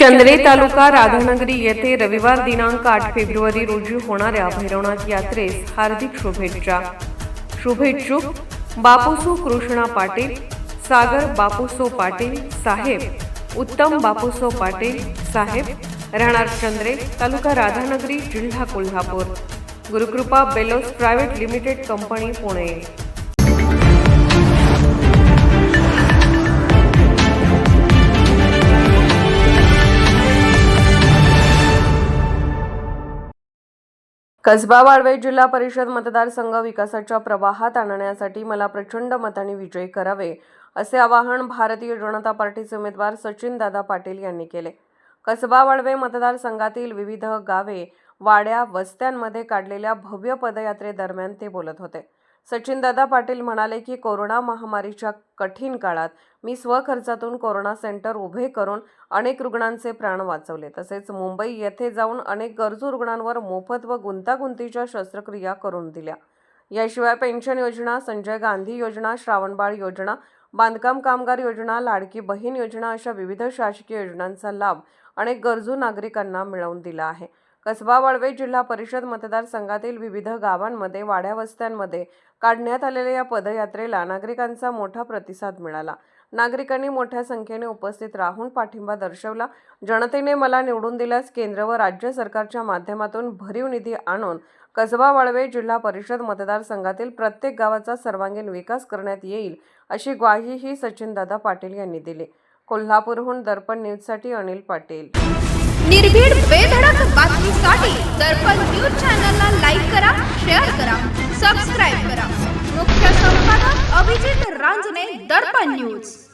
चंद्रे तालुका राधानगरी येथे रविवार दिनांक 8 फेब्रुवारी रोजी होणाऱ्या भैरवनाथ यात्रेस हार्दिक शुभेच्छुक बापूसो कृष्णा पाटील, सागर बापूसो पाटील साहेब, उत्तम बापूसो पाटील साहेब, राहणार चंद्रे, तालुका राधानगरी, जिल्हा Kolhapur. Gurukrupa bellows private limited company, Pune. Kasba Walwe जिल्हा परिषद मतदारसंघ विकासाच्या प्रवाहात आणण्यासाठी मला प्रचंड मताने विजयी करावे असे आवाहन भारतीय जनता पार्टीचे उमेदवार सचिनदादा पाटील यांनी केले. कसबा वाळवे मतदारसंघातील विविध गावे, वाड्या, वस्त्यांमध्ये काढलेल्या भव्य पदयात्रेदरम्यान ते बोलत होते. सचिनदादा पाटील म्हणाले की कोरोना महामारीच्या कठीण काळात मी स्वखर्चातून कोरोना सेंटर उभे करून अनेक रुग्णांचे प्राण वाचवले. तसेच मुंबई येथे जाऊन अनेक गरजू रुग्णांवर मोफत व गुंतागुंतीच्या शस्त्रक्रिया करून दिल्या. याशिवाय पेन्शन योजना, संजय गांधी योजना, श्रावणबाळ योजना, बांधकाम कामगार योजना, लाडकी बहीण योजना अशा विविध शासकीय योजनांचा लाभ अनेक गरजू नागरिकांना मिळवून दिला आहे. कसबा वाळवे जिल्हा परिषद मतदारसंघातील विविध गावांमध्ये, वाड्या, वस्त्यांमध्ये काढण्यात आलेल्या या पदयात्रेला नागरिकांचा मोठा प्रतिसाद मिळाला. नागरिकांनी मोठ्या संख्येने उपस्थित राहून पाठिंबा दर्शवला. जनतेने मला निवडून दिल्यास केंद्र व राज्य सरकारच्या माध्यमातून भरीव निधी आणून कसबा वाळवे जिल्हा परिषद मतदारसंघातील प्रत्येक गावाचा सर्वांगीण विकास करण्यात येईल अशी ग्वाहीही सचिनदादा पाटील यांनी दिली. कोल्हापूरहून दर्पण न्यूजसाठी अनिल पाटील. निर्भीड बेधडक बातमीसाठी दर्पण न्यूज चॅनलला लाईक करा, शेअर करा, सबस्क्राईब करा. मुख्य संपादक अभिजित रांजणे, दर्पण न्यूज.